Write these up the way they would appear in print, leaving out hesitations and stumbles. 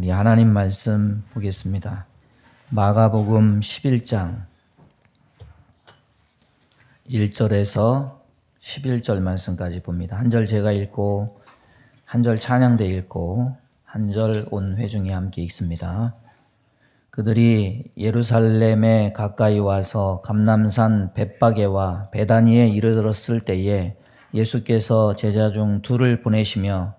우리 하나님 말씀 보겠습니다. 마가복음 11장 1절에서 11절 말씀까지 봅니다. 한 절 제가 읽고 한 절 찬양대 읽고 한 절 온 회중이 함께 읽습니다. 그들이 예루살렘에 가까이 와서 감람산 벳바게와 베다니에 이르렀을 때에 예수께서 제자 중 둘을 보내시며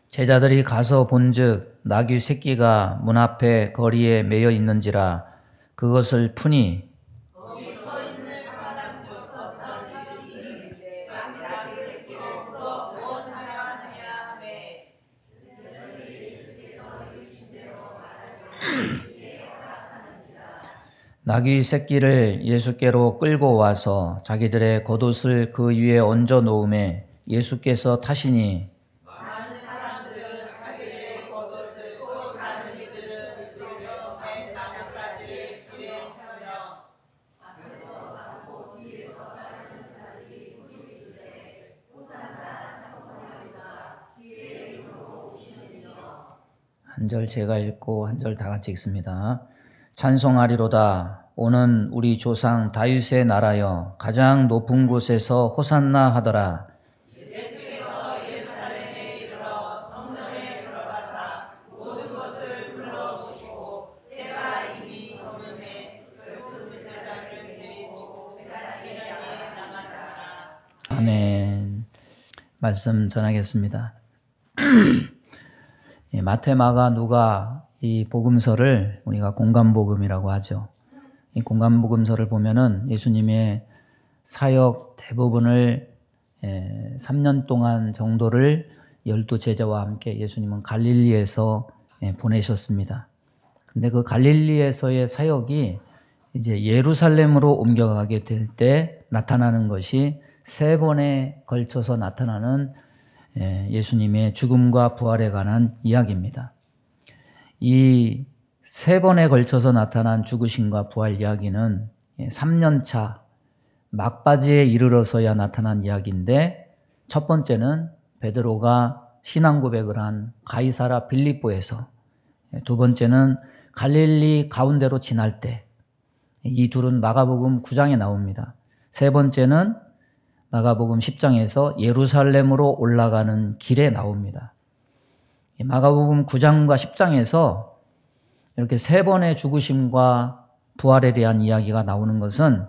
제자들이 가서 본즉 나귀 새끼가 문 앞에 거리에 매여 있는지라 그것을 푸니 나귀 새끼를 예수께로 끌고 와서 자기들의 겉옷을 그 위에 얹어 놓음에 예수께서 타시니 한 절 제가 읽고 한 절 다 같이 읽습니다. 찬송하리로다. 오는 우리 조상 다윗의 나라여 가장 높은 곳에서 호산나 하더라. 예수께서 예루살렘에 이르러 성전에 들어가사 모든 것을 둘러보시고 때가 이미 저물매 결국 제자를 데리고 베다니에 나가시더라. 아멘. 말씀 전하겠습니다. 마태, 마가, 누가 이 복음서를 우리가 공간복음이라고 하죠. 이 공간복음서를 보면은 예수님의 사역 대부분을 3년 동안 정도를 12제자와 함께 예수님은 갈릴리에서 보내셨습니다. 근데 그 갈릴리에서의 사역이 이제 예루살렘으로 옮겨가게 될 때 나타나는 것이 3번에 걸쳐서 나타나는 예수님의 죽음과 부활에 관한 이야기입니다. 이 3번에 걸쳐서 나타난 죽으심과 부활 이야기는 3년차 막바지에 이르러서야 나타난 이야기인데, 첫 번째는 베드로가 신앙 고백을 한 가이사라 빌립보에서, 두 번째는 갈릴리 가운데로 지날 때, 이 둘은 마가복음 9장에 나옵니다. 세 번째는 마가복음 10장에서 예루살렘으로 올라가는 길에 나옵니다. 마가복음 9장과 10장에서 이렇게 3번의 죽으심과 부활에 대한 이야기가 나오는 것은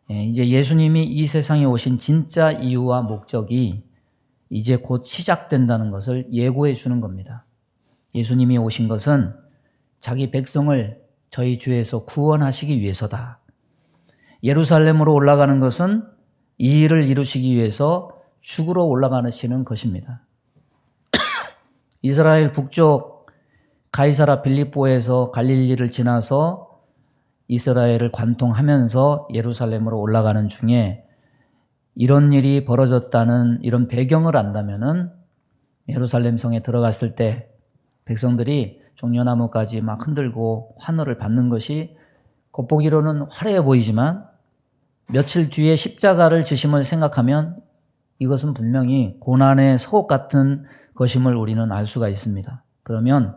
이제 예수님이 이 세상에 오신 진짜 이유와 목적이 이제 곧 시작된다는 것을 예고해 주는 겁니다. 예수님이 오신 것은 자기 백성을 저희 죄에서 구원하시기 위해서다. 예루살렘으로 올라가는 것은 이 일을 이루시기 위해서 죽으러 올라가시는 것입니다. 이스라엘 북쪽 가이사라 빌립보에서 갈릴리를 지나서 이스라엘을 관통하면서 예루살렘으로 올라가는 중에 이런 일이 벌어졌다는 이런 배경을 안다면은 예루살렘 성에 들어갔을 때 백성들이 종려나무까지 막 흔들고 환호를 받는 것이 겉보기로는 화려해 보이지만 며칠 뒤에 십자가를 지심을 생각하면 이것은 분명히 고난의 속옷 같은 것임을 우리는 알 수가 있습니다. 그러면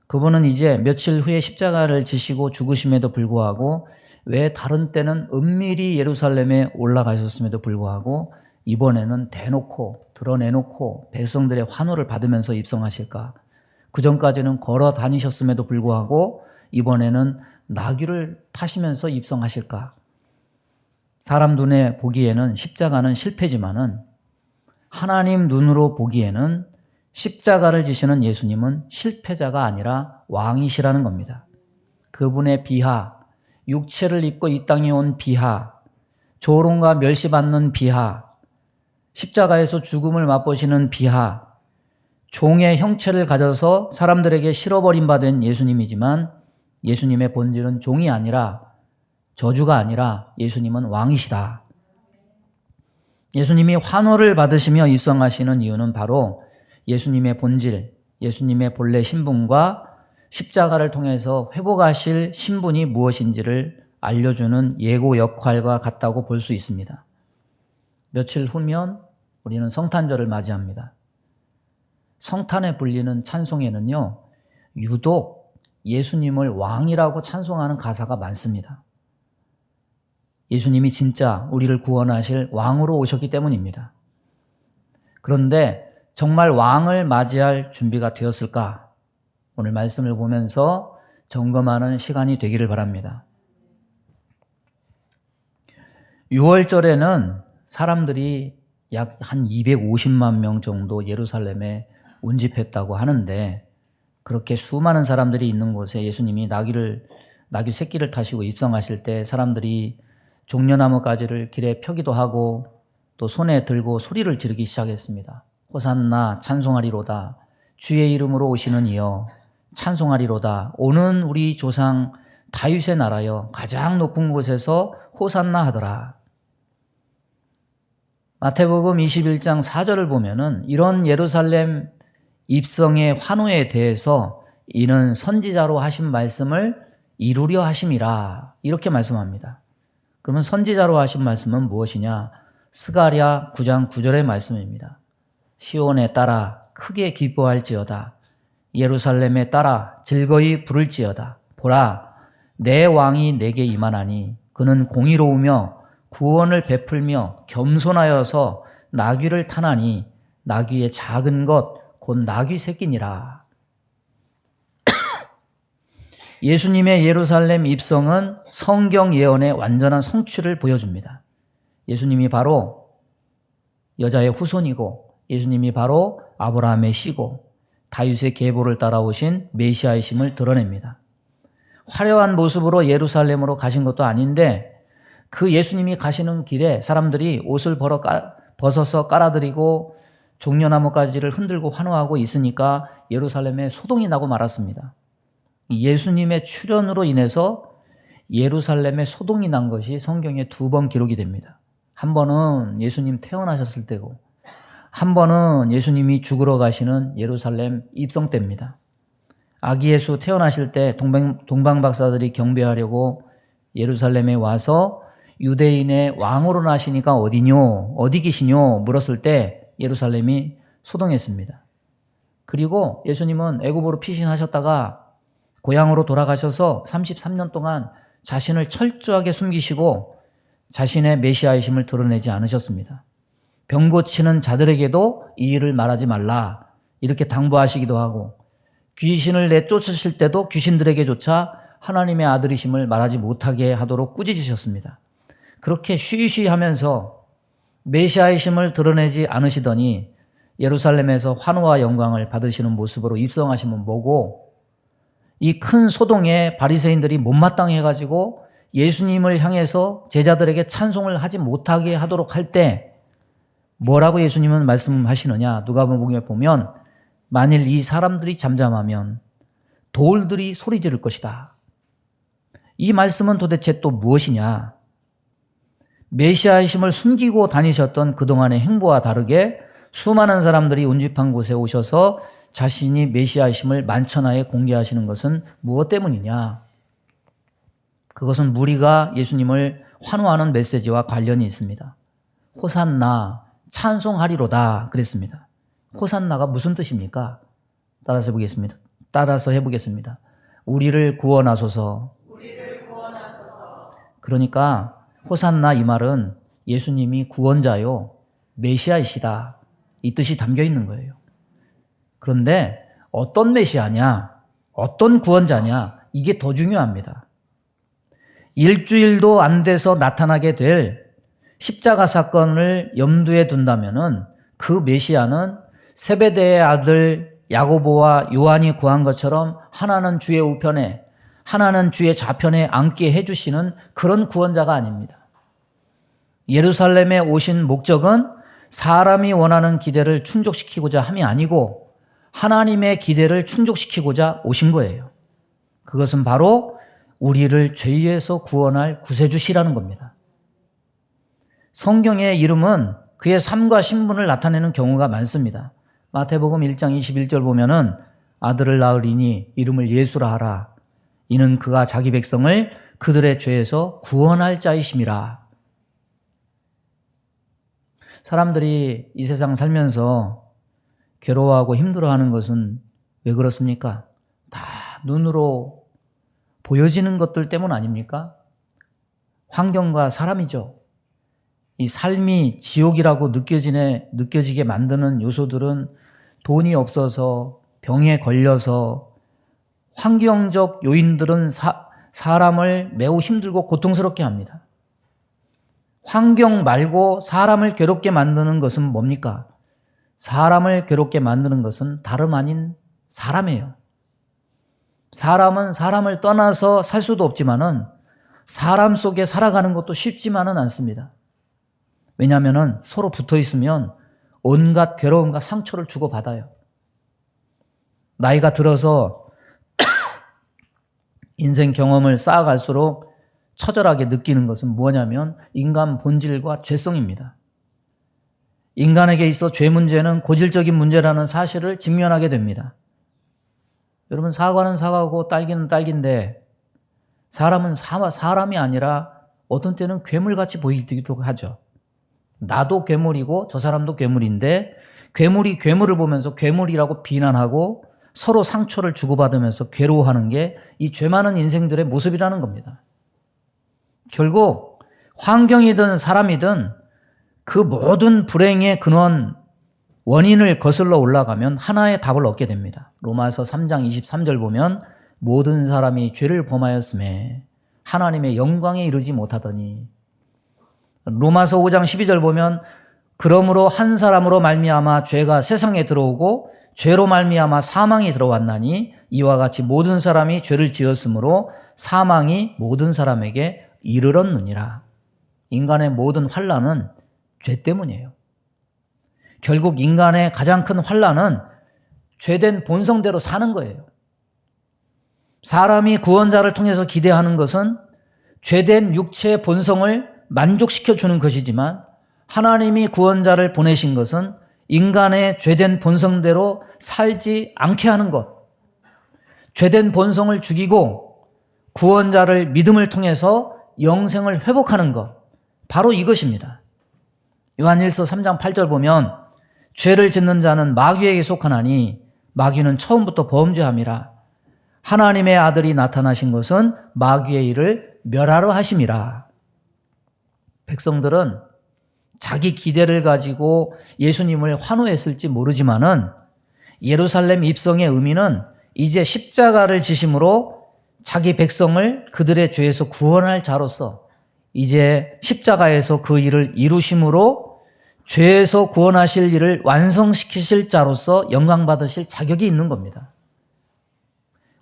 그분은 이제 며칠 후에 십자가를 지시고 죽으심에도 불구하고 왜 다른 때는 은밀히 예루살렘에 올라가셨음에도 불구하고 이번에는 대놓고 드러내놓고 백성들의 환호를 받으면서 입성하실까? 그 전까지는 걸어 다니셨음에도 불구하고 이번에는 나귀를 타시면서 입성하실까? 사람 눈에 보기에는 십자가는 실패지만은 하나님 눈으로 보기에는 십자가를 지시는 예수님은 실패자가 아니라 왕이시라는 겁니다. 그분의 비하, 육체를 입고 이 땅에 온 비하, 조롱과 멸시받는 비하, 십자가에서 죽음을 맛보시는 비하, 종의 형체를 가져서 사람들에게 실어버림 받은 예수님이지만 예수님의 본질은 종이 아니라 저주가 아니라 예수님은 왕이시다. 예수님이 환호를 받으시며 입성하시는 이유는 바로 예수님의 본질, 예수님의 본래 신분과 십자가를 통해서 회복하실 신분이 무엇인지를 알려주는 예고 역할과 같다고 볼 수 있습니다. 며칠 후면 우리는 성탄절을 맞이합니다. 성탄에 불리는 찬송에는요, 유독 예수님을 왕이라고 찬송하는 가사가 많습니다. 예수님이 진짜 우리를 구원하실 왕으로 오셨기 때문입니다. 그런데 정말 왕을 맞이할 준비가 되었을까? 오늘 말씀을 보면서 점검하는 시간이 되기를 바랍니다. 6월절에는 사람들이 약 한 250만 명 정도 예루살렘에 운집했다고 하는데, 그렇게 수많은 사람들이 있는 곳에 예수님이 나귀 새끼를 타시고 입성하실 때 사람들이 종려나무 가지를 길에 펴기도 하고 또 손에 들고 소리를 지르기 시작했습니다. 호산나 찬송하리로다. 주의 이름으로 오시는 이여 찬송하리로다. 오는 우리 조상 다윗의 나라여 가장 높은 곳에서 호산나 하더라. 마태복음 21장 4절을 보면은 이런 예루살렘 입성의 환호에 대해서 이는 선지자로 하신 말씀을 이루려 하심이라, 이렇게 말씀합니다. 그러면 선지자로 하신 말씀은 무엇이냐? 스가랴 9장 9절의 말씀입니다. 시온에 따라 크게 기뻐할지어다. 예루살렘에 따라 즐거이 부를지어다. 보라, 내 왕이 내게 임하나니 그는 공의로우며 구원을 베풀며 겸손하여서 나귀를 타나니 나귀의 작은 것 곧 나귀 새끼니라. 예수님의 예루살렘 입성은 성경 예언의 완전한 성취를 보여줍니다. 예수님이 바로 여자의 후손이고, 예수님이 바로 아브라함의 씨고, 다윗의 계보를 따라오신 메시아이심을 드러냅니다. 화려한 모습으로 예루살렘으로 가신 것도 아닌데, 그 예수님이 가시는 길에 사람들이 옷을 벗어서 깔아드리고 종려나무 가지를 흔들고 환호하고 있으니까 예루살렘에 소동이 나고 말았습니다. 예수님의 출현으로 인해서 예루살렘에 소동이 난 것이 성경에 2번 기록이 됩니다. 한 번은 예수님 태어나셨을 때고, 한 번은 예수님이 죽으러 가시는 예루살렘 입성 때입니다. 아기 예수 태어나실 때 동방 박사들이 경배하려고 예루살렘에 와서 유대인의 왕으로 나시니까 어디뇨? 어디 계시뇨? 물었을 때 예루살렘이 소동했습니다. 그리고 예수님은 애굽으로 피신하셨다가 고향으로 돌아가셔서 33년 동안 자신을 철저하게 숨기시고 자신의 메시아이심을 드러내지 않으셨습니다. 병 고치는 자들에게도 이 일을 말하지 말라, 이렇게 당부하시기도 하고, 귀신을 내쫓으실 때도 귀신들에게조차 하나님의 아들이심을 말하지 못하게 하도록 꾸짖으셨습니다. 그렇게 쉬쉬하면서 메시아이심을 드러내지 않으시더니 예루살렘에서 환호와 영광을 받으시는 모습으로 입성하시면 뭐고, 이 큰 소동에 바리새인들이 못마땅해가지고 예수님을 향해서 제자들에게 찬송을 하지 못하게 하도록 할 때 뭐라고 예수님은 말씀하시느냐? 누가복음에 보면 만일 이 사람들이 잠잠하면 돌들이 소리 지를 것이다. 이 말씀은 도대체 또 무엇이냐? 메시아이심을 숨기고 다니셨던 그동안의 행보와 다르게 수많은 사람들이 운집한 곳에 오셔서 자신이 메시아이심을 만천하에 공개하시는 것은 무엇 때문이냐? 그것은 무리가 예수님을 환호하는 메시지와 관련이 있습니다. 호산나, 찬송하리로다 그랬습니다. 호산나가 무슨 뜻입니까? 따라서 해보겠습니다. 우리를 구원하소서. 그러니까 호산나 이 말은 예수님이 구원자요, 메시아이시다, 이 뜻이 담겨 있는 거예요. 그런데 어떤 메시아냐, 어떤 구원자냐, 이게 더 중요합니다. 일주일도 안 돼서 나타나게 될 십자가 사건을 염두에 둔다면은 그 메시아는 세베대의 아들 야고보와 요한이 구한 것처럼 하나는 주의 우편에, 하나는 주의 좌편에 앉게 해주시는 그런 구원자가 아닙니다. 예루살렘에 오신 목적은 사람이 원하는 기대를 충족시키고자 함이 아니고 하나님의 기대를 충족시키고자 오신 거예요. 그것은 바로 우리를 죄에서 구원할 구세주시라는 겁니다. 성경의 이름은 그의 삶과 신분을 나타내는 경우가 많습니다. 마태복음 1장 21절 보면은 아들을 낳으리니 이름을 예수라 하라. 이는 그가 자기 백성을 그들의 죄에서 구원할 자이심이라. 사람들이 이 세상 살면서 괴로워하고 힘들어하는 것은 왜 그렇습니까? 다 눈으로 보여지는 것들 때문 아닙니까? 환경과 사람이죠. 이 삶이 지옥이라고 느껴지게 만드는 요소들은 돈이 없어서, 병에 걸려서, 환경적 요인들은 사람을 매우 힘들고 고통스럽게 합니다. 환경 말고 사람을 괴롭게 만드는 것은 뭡니까? 사람을 괴롭게 만드는 것은 다름 아닌 사람이에요. 사람은 사람을 떠나서 살 수도 없지만은 사람 속에 살아가는 것도 쉽지만은 않습니다. 왜냐하면 서로 붙어 있으면 온갖 괴로움과 상처를 주고받아요. 나이가 들어서 인생 경험을 쌓아갈수록 처절하게 느끼는 것은 뭐냐면 인간 본질과 죄성입니다. 인간에게 있어 죄 문제는 고질적인 문제라는 사실을 직면하게 됩니다. 여러분, 사과는 사과고 딸기는 딸기인데 사람은 사람이 아니라 어떤 때는 괴물같이 보이기도 하죠. 나도 괴물이고 저 사람도 괴물인데 괴물이 괴물을 보면서 괴물이라고 비난하고 서로 상처를 주고받으면서 괴로워하는 게 이 죄 많은 인생들의 모습이라는 겁니다. 결국 환경이든 사람이든 그 모든 불행의 근원, 원인을 거슬러 올라가면 하나의 답을 얻게 됩니다. 로마서 3장 23절 보면 모든 사람이 죄를 범하였음에 하나님의 영광에 이르지 못하더니, 로마서 5장 12절 보면 그러므로 한 사람으로 말미암아 죄가 세상에 들어오고 죄로 말미암아 사망이 들어왔나니 이와 같이 모든 사람이 죄를 지었으므로 사망이 모든 사람에게 이르렀느니라. 인간의 모든 환난은 죄 때문이에요. 결국 인간의 가장 큰 환난은 죄된 본성대로 사는 거예요. 사람이 구원자를 통해서 기대하는 것은 죄된 육체의 본성을 만족시켜주는 것이지만 하나님이 구원자를 보내신 것은 인간의 죄된 본성대로 살지 않게 하는 것, 죄된 본성을 죽이고 구원자를 믿음을 통해서 영생을 회복하는 것, 바로 이것입니다. 요한일서 3장 8절 보면 죄를 짓는 자는 마귀에게 속하나니 마귀는 처음부터 범죄함이라. 하나님의 아들이 나타나신 것은 마귀의 일을 멸하러 하심이라. 백성들은 자기 기대를 가지고 예수님을 환호했을지 모르지만은 예루살렘 입성의 의미는 이제 십자가를 지심으로 자기 백성을 그들의 죄에서 구원할 자로서 이제 십자가에서 그 일을 이루심으로 죄에서 구원하실 일을 완성시키실 자로서 영광받으실 자격이 있는 겁니다.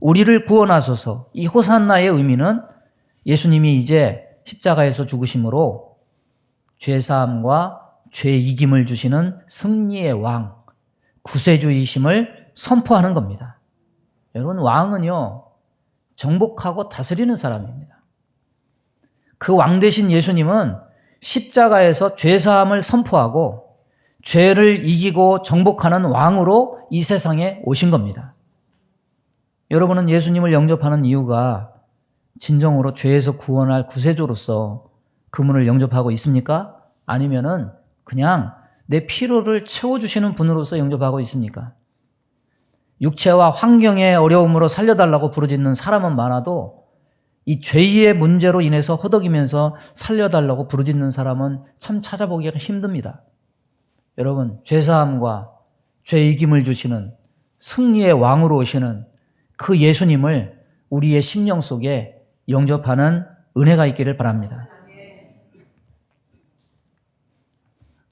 우리를 구원하소서, 이 호산나의 의미는 예수님이 이제 십자가에서 죽으심으로 죄사함과 죄 이김을 주시는 승리의 왕, 구세주이심을 선포하는 겁니다. 여러분, 왕은요, 정복하고 다스리는 사람입니다. 그 왕 대신 예수님은 십자가에서 죄사함을 선포하고 죄를 이기고 정복하는 왕으로 이 세상에 오신 겁니다. 여러분은 예수님을 영접하는 이유가 진정으로 죄에서 구원할 구세주로서 그분을 영접하고 있습니까? 아니면은 그냥 내 필요를 채워주시는 분으로서 영접하고 있습니까? 육체와 환경의 어려움으로 살려달라고 부르짖는 사람은 많아도 이 죄의 문제로 인해서 허덕이면서 살려달라고 부르짖는 사람은 참 찾아보기가 힘듭니다. 여러분, 죄사함과 죄 이김을 주시는 승리의 왕으로 오시는 그 예수님을 우리의 심령 속에 영접하는 은혜가 있기를 바랍니다.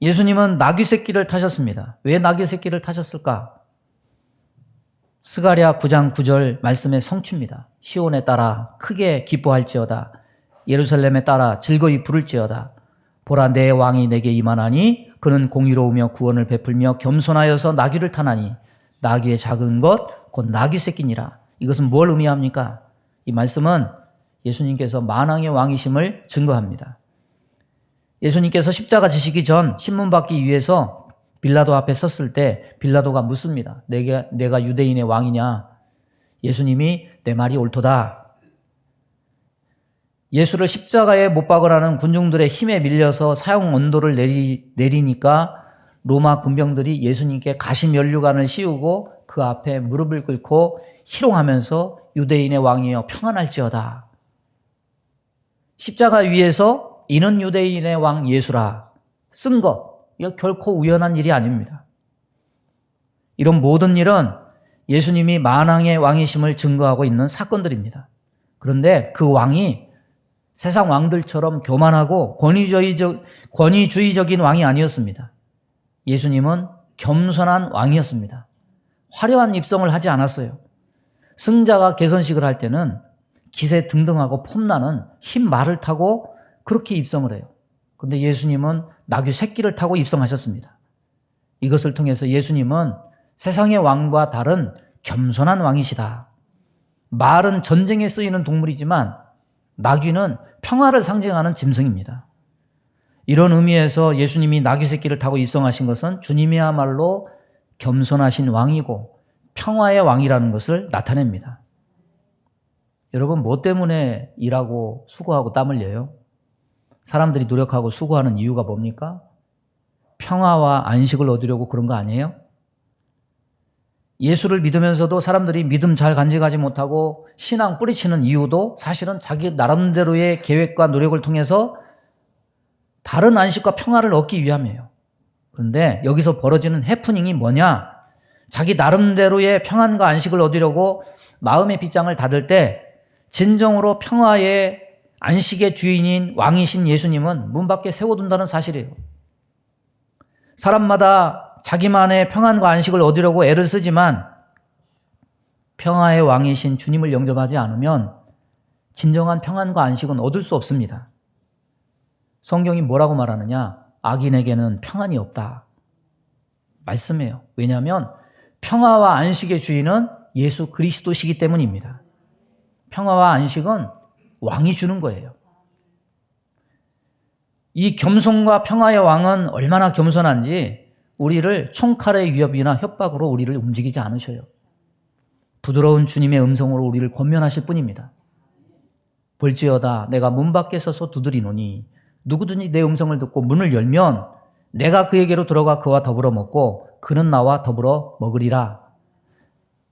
예수님은 나귀 새끼를 타셨습니다. 왜 나귀 새끼를 타셨을까? 스가랴 9장 9절 말씀의 성취입니다. 시온에 따라 크게 기뻐할지어다. 예루살렘에 따라 즐거이 부를지어다. 보라, 내 왕이 내게 임하나니 그는 공의로우며 구원을 베풀며 겸손하여서 나귀를 타나니 나귀의 작은 것 곧 나귀 새끼니라. 이것은 뭘 의미합니까? 이 말씀은 예수님께서 만왕의 왕이심을 증거합니다. 예수님께서 십자가 지시기 전 신문 받기 위해서 빌라도 앞에 섰을 때 빌라도가 묻습니다. 내가 유대인의 왕이냐? 예수님이 내 말이 옳도다. 예수를 십자가에 못 박으라는 군중들의 힘에 밀려서 사형 언도를 내리니까 로마 군병들이 예수님께 가시면류관을 씌우고 그 앞에 무릎을 꿇고 희롱하면서 유대인의 왕이여 평안할지어다. 십자가 위에서 이는 유대인의 왕 예수라 쓴 것, 이거 결코 우연한 일이 아닙니다. 이런 모든 일은 예수님이 만왕의 왕이심을 증거하고 있는 사건들입니다. 그런데 그 왕이 세상 왕들처럼 교만하고 권위주의적인 왕이 아니었습니다. 예수님은 겸손한 왕이었습니다. 화려한 입성을 하지 않았어요. 승자가 개선식을 할 때는 기세 등등하고 폼나는 흰 말을 타고 그렇게 입성을 해요. 그런데 예수님은 나귀 새끼를 타고 입성하셨습니다. 이것을 통해서 예수님은 세상의 왕과 다른 겸손한 왕이시다. 말은 전쟁에 쓰이는 동물이지만 나귀는 평화를 상징하는 짐승입니다. 이런 의미에서 예수님이 나귀 새끼를 타고 입성하신 것은 주님이야말로 겸손하신 왕이고 평화의 왕이라는 것을 나타냅니다. 여러분, 뭐 때문에 일하고 수고하고 땀 흘려요? 사람들이 노력하고 수고하는 이유가 뭡니까? 평화와 안식을 얻으려고 그런 거 아니에요? 예수를 믿으면서도 사람들이 믿음 잘 간직하지 못하고 신앙 뿌리치는 이유도 사실은 자기 나름대로의 계획과 노력을 통해서 다른 안식과 평화를 얻기 위함이에요. 그런데 여기서 벌어지는 해프닝이 뭐냐? 자기 나름대로의 평안과 안식을 얻으려고 마음의 빗장을 닫을 때 진정으로 평화의 안식의 주인인 왕이신 예수님은 문 밖에 세워둔다는 사실이에요. 사람마다 자기만의 평안과 안식을 얻으려고 애를 쓰지만 평화의 왕이신 주님을 영접하지 않으면 진정한 평안과 안식은 얻을 수 없습니다. 성경이 뭐라고 말하느냐? 악인에게는 평안이 없다. 말씀해요. 왜냐하면 평화와 안식의 주인은 예수 그리스도시기 때문입니다. 평화와 안식은 왕이 주는 거예요. 이 겸손과 평화의 왕은 얼마나 겸손한지 우리를 총칼의 위협이나 협박으로 우리를 움직이지 않으셔요. 부드러운 주님의 음성으로 우리를 권면하실 뿐입니다. 볼지어다 내가 문 밖에 서서 두드리노니 누구든지 내 음성을 듣고 문을 열면 내가 그에게로 들어가 그와 더불어 먹고 그는 나와 더불어 먹으리라.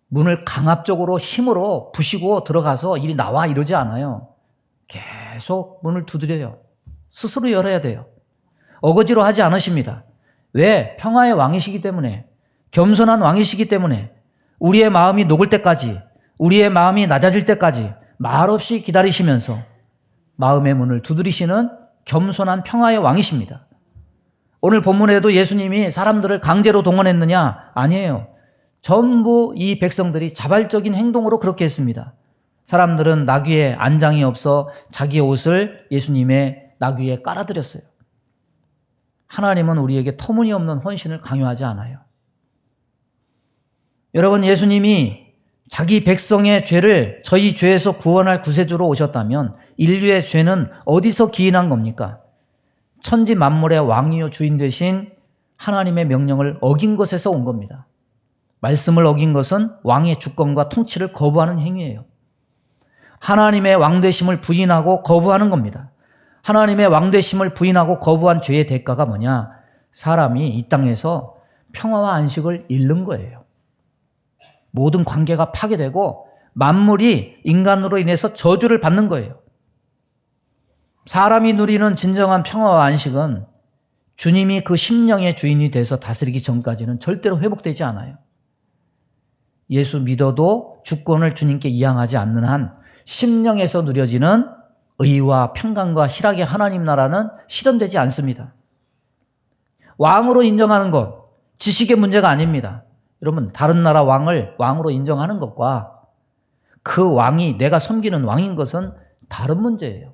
문을 강압적으로 힘으로 부시고 들어가서 이리 나와 이러지 않아요. 계속 문을 두드려요. 스스로 열어야 돼요. 어거지로 하지 않으십니다. 왜? 평화의 왕이시기 때문에, 겸손한 왕이시기 때문에 우리의 마음이 녹을 때까지, 우리의 마음이 낮아질 때까지 말없이 기다리시면서 마음의 문을 두드리시는 겸손한 평화의 왕이십니다. 오늘 본문에도 예수님이 사람들을 강제로 동원했느냐? 아니에요. 전부 이 백성들이 자발적인 행동으로 그렇게 했습니다. 사람들은 나귀에 안장이 없어 자기의 옷을 예수님의 나귀에 깔아드렸어요. 하나님은 우리에게 터무니없는 헌신을 강요하지 않아요. 여러분, 예수님이 자기 백성의 죄를 저희 죄에서 구원할 구세주로 오셨다면 인류의 죄는 어디서 기인한 겁니까? 천지 만물의 왕이요 주인 되신 하나님의 명령을 어긴 것에서 온 겁니다. 말씀을 어긴 것은 왕의 주권과 통치를 거부하는 행위예요. 하나님의 왕되심을 부인하고 거부하는 겁니다. 하나님의 왕되심을 부인하고 거부한 죄의 대가가 뭐냐? 사람이 이 땅에서 평화와 안식을 잃는 거예요. 모든 관계가 파괴되고 만물이 인간으로 인해서 저주를 받는 거예요. 사람이 누리는 진정한 평화와 안식은 주님이 그 심령의 주인이 돼서 다스리기 전까지는 절대로 회복되지 않아요. 예수 믿어도 주권을 주님께 이양하지 않는 한 심령에서 누려지는 의와 평강과 희락의 하나님 나라는 실현되지 않습니다. 왕으로 인정하는 것, 지식의 문제가 아닙니다. 여러분, 다른 나라 왕을 왕으로 인정하는 것과 그 왕이 내가 섬기는 왕인 것은 다른 문제예요.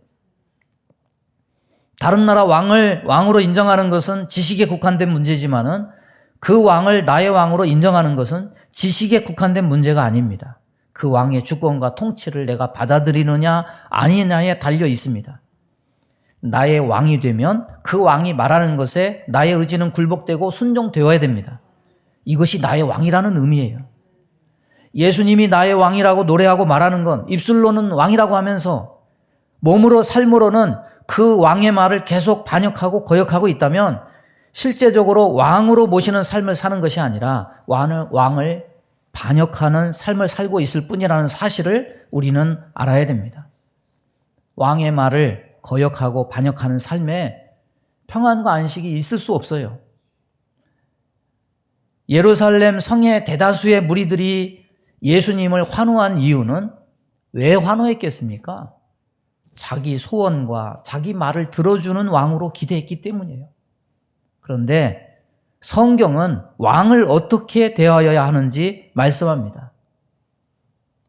다른 나라 왕을 왕으로 인정하는 것은 지식에 국한된 문제지만은 그 왕을 나의 왕으로 인정하는 것은 지식에 국한된 문제가 아닙니다. 그 왕의 주권과 통치를 내가 받아들이느냐 아니냐에 달려 있습니다. 나의 왕이 되면 그 왕이 말하는 것에 나의 의지는 굴복되고 순종되어야 됩니다. 이것이 나의 왕이라는 의미예요. 예수님이 나의 왕이라고 노래하고 말하는 건 입술로는 왕이라고 하면서 몸으로 삶으로는 그 왕의 말을 계속 반역하고 거역하고 있다면 실제적으로 왕으로 모시는 삶을 사는 것이 아니라 왕을 반역하는 삶을 살고 있을 뿐이라는 사실을 우리는 알아야 됩니다. 왕의 말을 거역하고 반역하는 삶에 평안과 안식이 있을 수 없어요. 예루살렘 성의 대다수의 무리들이 예수님을 환호한 이유는 왜 환호했겠습니까? 자기 소원과 자기 말을 들어주는 왕으로 기대했기 때문이에요. 그런데 성경은 왕을 어떻게 대하여야 하는지 말씀합니다.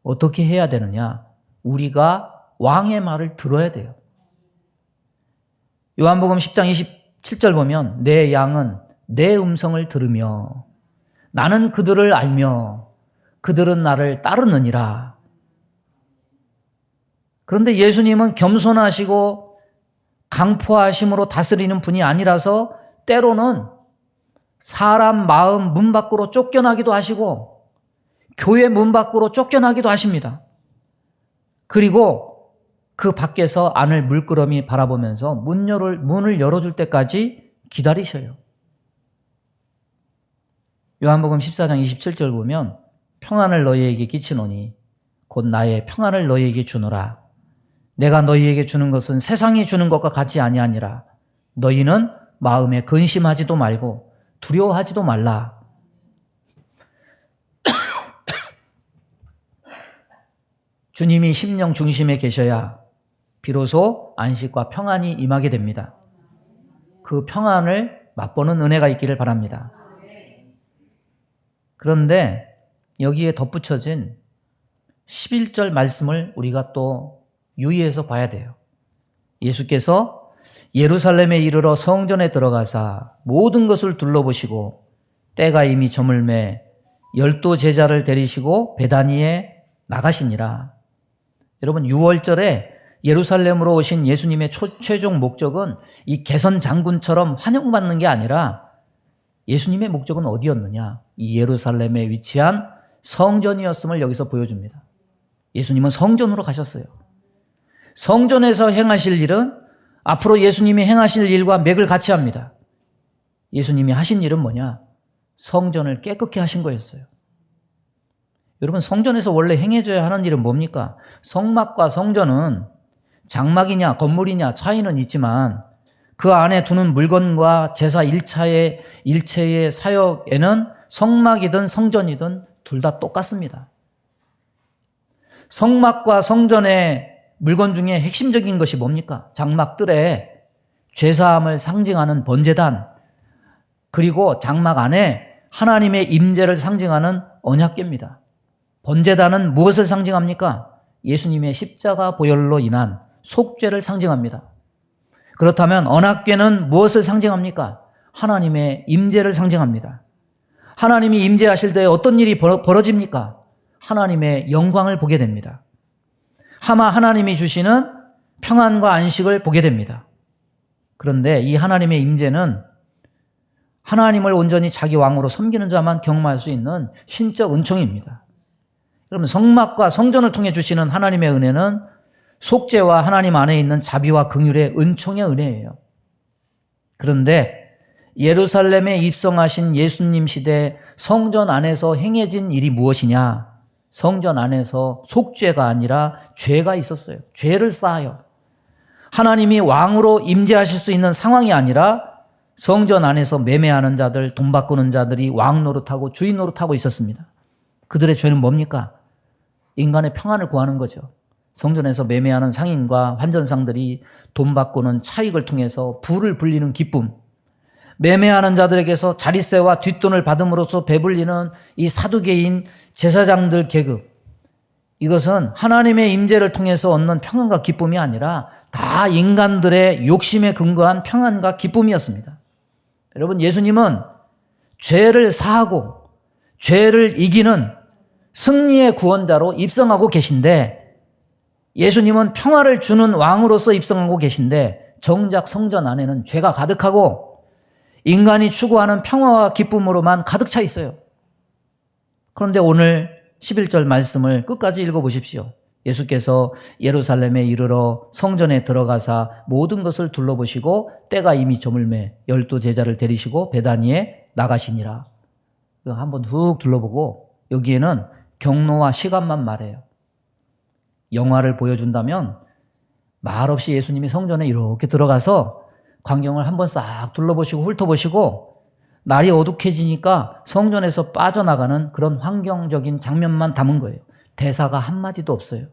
어떻게 해야 되느냐? 우리가 왕의 말을 들어야 돼요. 요한복음 10장 27절 보면 내 양은 내 음성을 들으며 나는 그들을 알며 그들은 나를 따르느니라. 그런데 예수님은 겸손하시고 강포하심으로 다스리는 분이 아니라서 때로는 사람 마음 문 밖으로 쫓겨나기도 하시고 교회 문 밖으로 쫓겨나기도 하십니다. 그리고 그 밖에서 안을 물끄러미 바라보면서 문을 열어줄 때까지 기다리셔요. 요한복음 14장 27절 보면 평안을 너희에게 끼치노니 곧 나의 평안을 너희에게 주노라. 내가 너희에게 주는 것은 세상이 주는 것과 같이 아니하니라. 너희는 마음에 근심하지도 말고 두려워하지도 말라. 주님이 심령 중심에 계셔야 비로소 안식과 평안이 임하게 됩니다. 그 평안을 맛보는 은혜가 있기를 바랍니다. 그런데 여기에 덧붙여진 11절 말씀을 우리가 또 유의해서 봐야 돼요. 예수께서 예루살렘에 이르러 성전에 들어가사 모든 것을 둘러보시고 때가 이미 저물매 12 제자를 데리시고 베다니에 나가시니라. 여러분 6월절에 예루살렘으로 오신 예수님의 최종 목적은 이 개선 장군처럼 환영받는 게 아니라 예수님의 목적은 어디였느냐? 이 예루살렘에 위치한 성전이었음을 여기서 보여줍니다. 예수님은 성전으로 가셨어요. 성전에서 행하실 일은 앞으로 예수님이 행하실 일과 맥을 같이 합니다. 예수님이 하신 일은 뭐냐? 성전을 깨끗게 하신 거였어요. 여러분 성전에서 원래 행해져야 하는 일은 뭡니까? 성막과 성전은 장막이냐 건물이냐 차이는 있지만 그 안에 두는 물건과 제사 일체의 사역에는 성막이든 성전이든 둘 다 똑같습니다. 성막과 성전의 물건 중에 핵심적인 것이 뭡니까? 장막들에 죄사함을 상징하는 번제단, 그리고 장막 안에 하나님의 임재를 상징하는 언약궤입니다. 번제단은 무엇을 상징합니까? 예수님의 십자가 보혈로 인한 속죄를 상징합니다. 그렇다면 언약궤는 무엇을 상징합니까? 하나님의 임재를 상징합니다. 하나님이 임재하실 때 어떤 일이 벌어집니까? 하나님의 영광을 보게 됩니다. 하나님이 주시는 평안과 안식을 보게 됩니다. 그런데 이 하나님의 임재는 하나님을 온전히 자기 왕으로 섬기는 자만 경험할 수 있는 신적 은총입니다. 여러분 성막과 성전을 통해 주시는 하나님의 은혜는 속죄와 하나님 안에 있는 자비와 긍휼의 은총의 은혜예요. 그런데 예루살렘에 입성하신 예수님 시대 성전 안에서 행해진 일이 무엇이냐? 성전 안에서 속죄가 아니라 죄가 있었어요. 죄를 쌓아요. 하나님이 왕으로 임재하실 수 있는 상황이 아니라 성전 안에서 매매하는 자들, 돈 바꾸는 자들이 왕 노릇하고 주인 노릇하고 있었습니다. 그들의 죄는 뭡니까? 인간의 평안을 구하는 거죠. 성전에서 매매하는 상인과 환전상들이 돈 바꾸는 차익을 통해서 부를 불리는 기쁨, 매매하는 자들에게서 자릿세와 뒷돈을 받음으로써 배불리는 이 사두개인 제사장들 계급, 이것은 하나님의 임재를 통해서 얻는 평안과 기쁨이 아니라 다 인간들의 욕심에 근거한 평안과 기쁨이었습니다. 여러분 예수님은 죄를 사하고 죄를 이기는 승리의 구원자로 입성하고 계신데, 예수님은 평화를 주는 왕으로서 입성하고 계신데 정작 성전 안에는 죄가 가득하고 인간이 추구하는 평화와 기쁨으로만 가득 차 있어요. 그런데 오늘 11절 말씀을 끝까지 읽어보십시오. 예수께서 예루살렘에 이르러 성전에 들어가사 모든 것을 둘러보시고 때가 이미 저물매 12제자를 데리시고 베다니에 나가시니라. 한번 훅 둘러보고 여기에는 경로와 시간만 말해요. 영화를 보여준다면 말없이 예수님이 성전에 이렇게 들어가서 광경을 한번 싹 둘러보시고 훑어보시고 날이 어둑해지니까 성전에서 빠져나가는 그런 환경적인 장면만 담은 거예요. 대사가 한마디도 없어요.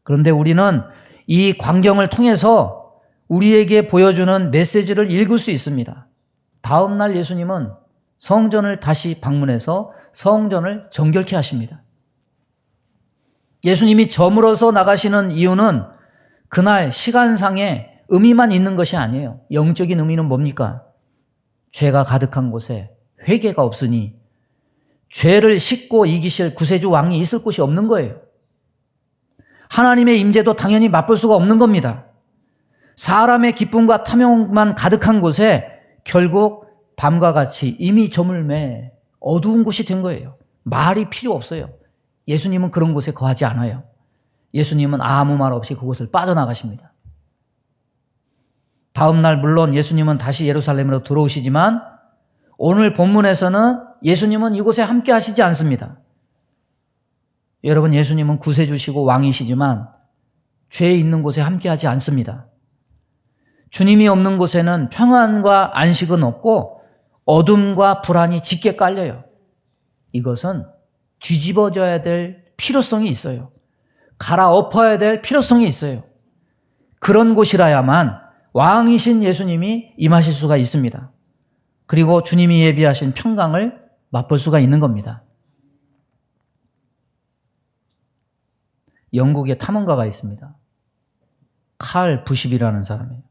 그런데 우리는 이 광경을 통해서 우리에게 보여주는 메시지를 읽을 수 있습니다. 다음 날 예수님은 성전을 다시 방문해서 성전을 정결케 하십니다. 예수님이 저물어서 나가시는 이유는 그날 시간상의 의미만 있는 것이 아니에요. 영적인 의미는 뭡니까? 죄가 가득한 곳에 회개가 없으니 죄를 씻고 이기실 구세주 왕이 있을 곳이 없는 거예요. 하나님의 임재도 당연히 맛볼 수가 없는 겁니다. 사람의 기쁨과 탐욕만 가득한 곳에 결국 밤과 같이 이미 저물매 어두운 곳이 된 거예요. 말이 필요 없어요. 예수님은 그런 곳에 거하지 않아요. 예수님은 아무 말 없이 그곳을 빠져나가십니다. 다음 날 물론 예수님은 다시 예루살렘으로 들어오시지만 오늘 본문에서는 예수님은 이곳에 함께 하시지 않습니다. 여러분, 예수님은 구세주시고 왕이시지만 죄 있는 곳에 함께 하지 않습니다. 주님이 없는 곳에는 평안과 안식은 없고 어둠과 불안이 짙게 깔려요. 이것은 뒤집어져야 될 필요성이 있어요. 갈아엎어야 될 필요성이 있어요. 그런 곳이라야만 왕이신 예수님이 임하실 수가 있습니다. 그리고 주님이 예비하신 평강을 맛볼 수가 있는 겁니다. 영국에 탐험가가 있습니다. 칼 부십이라는 사람이에요.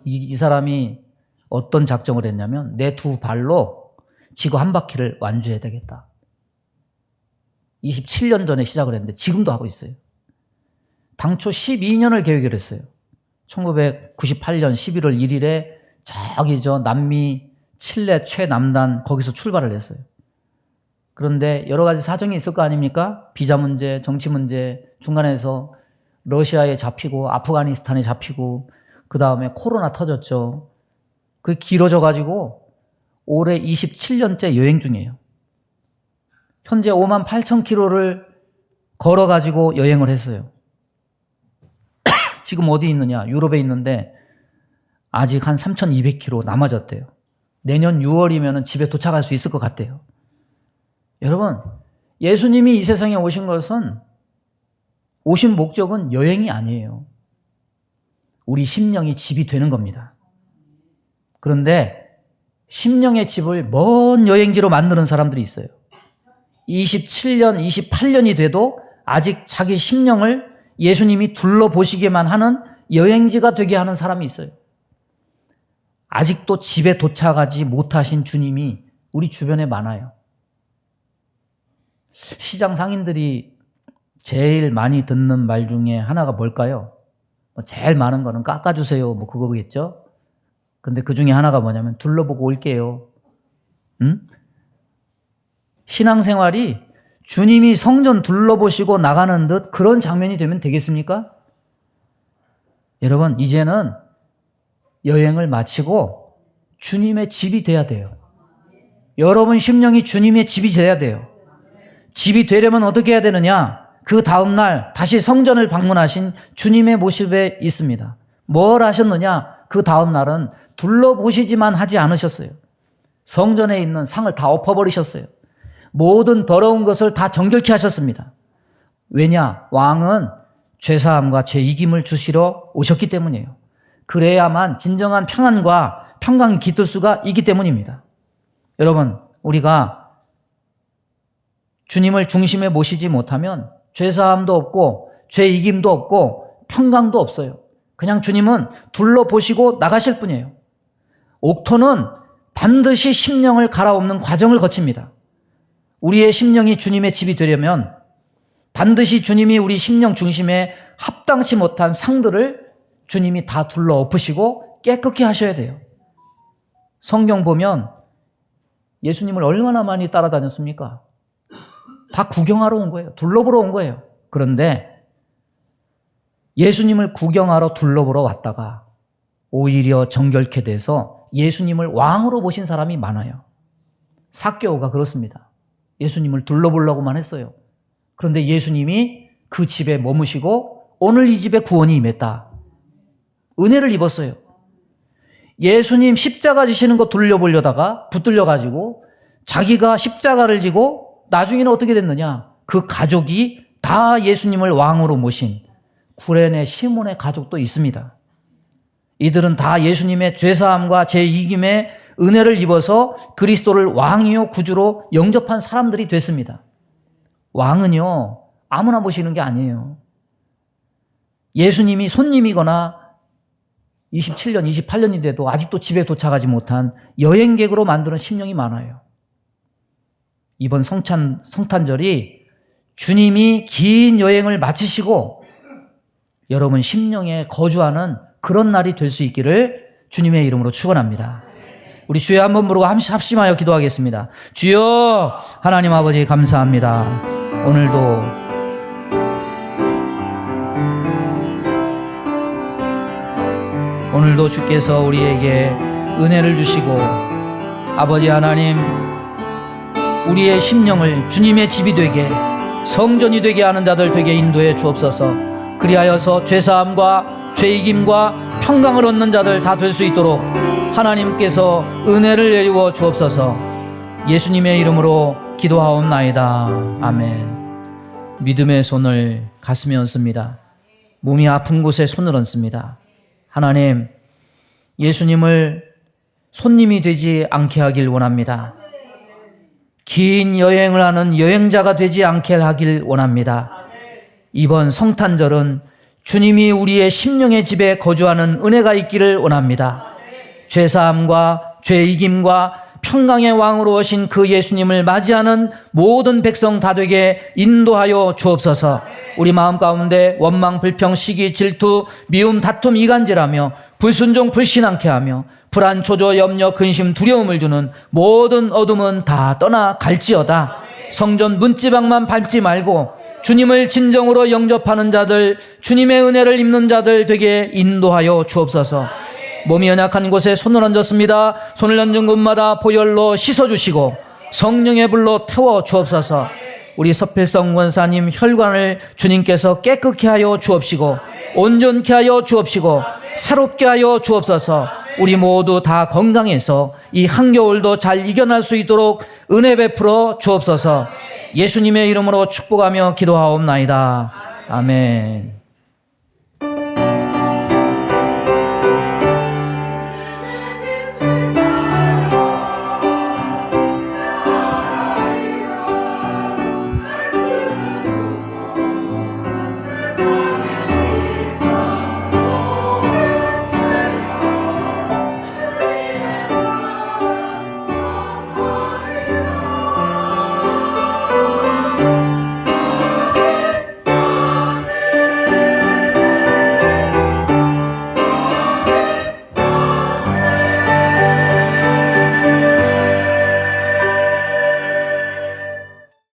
이 사람이 어떤 작정을 했냐면 내 두 발로 지구 한 바퀴를 완주해야 되겠다. 27년 전에 시작을 했는데 지금도 하고 있어요. 당초 12년을 계획을 했어요. 1998년 11월 1일에 저기 남미 칠레 최남단 거기서 출발을 했어요. 그런데 여러 가지 사정이 있을 거 아닙니까? 비자 문제, 정치 문제, 중간에서 러시아에 잡히고 아프가니스탄에 잡히고 그 다음에 코로나 터졌죠. 그게 길어져 가지고 올해 27년째 여행 중이에요. 현재 58,000km를 걸어 가지고 여행을 했어요. 지금 어디 있느냐? 유럽에 있는데 아직 한 3,200km 남아졌대요. 내년 6월이면 집에 도착할 수 있을 것 같대요. 여러분, 예수님이 이 세상에 오신 목적은 여행이 아니에요. 우리 심령이 집이 되는 겁니다. 그런데 심령의 집을 먼 여행지로 만드는 사람들이 있어요. 27년, 28년이 돼도 아직 자기 심령을 예수님이 둘러보시게만 하는 여행지가 되게 하는 사람이 있어요. 아직도 집에 도착하지 못하신 주님이 우리 주변에 많아요. 시장 상인들이 제일 많이 듣는 말 중에 하나가 뭘까요? 제일 많은 거는 깎아주세요. 그거겠죠? 근데 그 중에 하나가 뭐냐면 둘러보고 올게요. 신앙생활이 주님이 성전 둘러보시고 나가는 듯 그런 장면이 되면 되겠습니까? 여러분, 이제는 여행을 마치고 주님의 집이 돼야 돼요. 여러분 심령이 주님의 집이 돼야 돼요. 집이 되려면 어떻게 해야 되느냐? 그 다음날 다시 성전을 방문하신 주님의 모습에 있습니다. 뭘 하셨느냐? 그 다음날은 둘러보시지만 하지 않으셨어요. 성전에 있는 상을 다 엎어버리셨어요. 모든 더러운 것을 다 정결케 하셨습니다. 왜냐? 왕은 죄사함과 죄이김을 주시러 오셨기 때문이에요. 그래야만 진정한 평안과 평강이 깃들 수가 있기 때문입니다. 여러분, 우리가 주님을 중심에 모시지 못하면 죄사함도 없고 죄이김도 없고 평강도 없어요. 그냥 주님은 둘러보시고 나가실 뿐이에요. 옥토는 반드시 심령을 갈아엎는 과정을 거칩니다. 우리의 심령이 주님의 집이 되려면 반드시 주님이 우리 심령 중심에 합당치 못한 상들을 주님이 다 둘러 엎으시고 깨끗게 하셔야 돼요. 성경 보면 예수님을 얼마나 많이 따라다녔습니까? 다 구경하러 온 거예요. 둘러보러 온 거예요. 그런데 예수님을 구경하러 둘러보러 왔다가 오히려 정결케 돼서 예수님을 왕으로 보신 사람이 많아요. 삭개오가 그렇습니다. 예수님을 둘러보려고만 했어요. 그런데 예수님이 그 집에 머무시고 오늘 이 집에 구원이 임했다. 은혜를 입었어요. 예수님 십자가 지시는 거 둘러보려다가 붙들려가지고 자기가 십자가를 지고 나중에는 어떻게 됐느냐? 그 가족이 다 예수님을 왕으로 모신 구레네 시몬의 가족도 있습니다. 이들은 다 예수님의 죄사함과 죄이김의 은혜를 입어서 그리스도를 왕이요 구주로 영접한 사람들이 됐습니다. 왕은요 아무나 모시는 게 아니에요. 예수님이 손님이거나 27년, 28년이 돼도 아직도 집에 도착하지 못한 여행객으로 만드는 심령이 많아요. 이번 성탄절이 주님이 긴 여행을 마치시고 여러분 심령에 거주하는 그런 날이 될 수 있기를 주님의 이름으로 축원합니다. 우리 주여 한번 부르고 합심하여 기도하겠습니다. 주여 하나님 아버지 감사합니다. 오늘도 주께서 우리에게 은혜를 주시고 아버지 하나님 우리의 심령을 주님의 집이 되게 성전이 되게 하는 자들 되게 인도해 주옵소서. 그리하여서 죄사함과 죄이김과 평강을 얻는 자들 다 될 수 있도록 하나님께서 은혜를 내리워 주옵소서. 예수님의 이름으로 기도하옵나이다. 아멘. 믿음의 손을 가슴에 얹습니다. 몸이 아픈 곳에 손을 얹습니다. 하나님, 예수님을 손님이 되지 않게 하길 원합니다. 긴 여행을 하는 여행자가 되지 않게 하길 원합니다. 이번 성탄절은 주님이 우리의 심령의 집에 거주하는 은혜가 있기를 원합니다. 죄사함과 죄이김과 평강의 왕으로 오신 그 예수님을 맞이하는 모든 백성 다 되게 인도하여 주옵소서. 우리 마음 가운데 원망, 불평, 시기, 질투, 미움, 다툼, 이간질하며 불순종, 불신앙케 하며 불안, 초조, 염려, 근심, 두려움을 주는 모든 어둠은 다 떠나갈지어다. 성전 문지방만 밟지 말고 주님을 진정으로 영접하는 자들, 주님의 은혜를 입는 자들 되게 인도하여 주옵소서. 몸이 연약한 곳에 손을 얹었습니다. 손을 얹은 곳마다 보혈로 씻어주시고 성령의 불로 태워 주옵소서. 우리 서필성 권사님 혈관을 주님께서 깨끗게 하여 주옵시고 온전케 하여 주옵시고 새롭게 하여 주옵소서. 우리 모두 다 건강해서 이 한겨울도 잘 이겨낼 수 있도록 은혜 베풀어 주옵소서. 예수님의 이름으로 축복하며 기도하옵나이다. 아멘.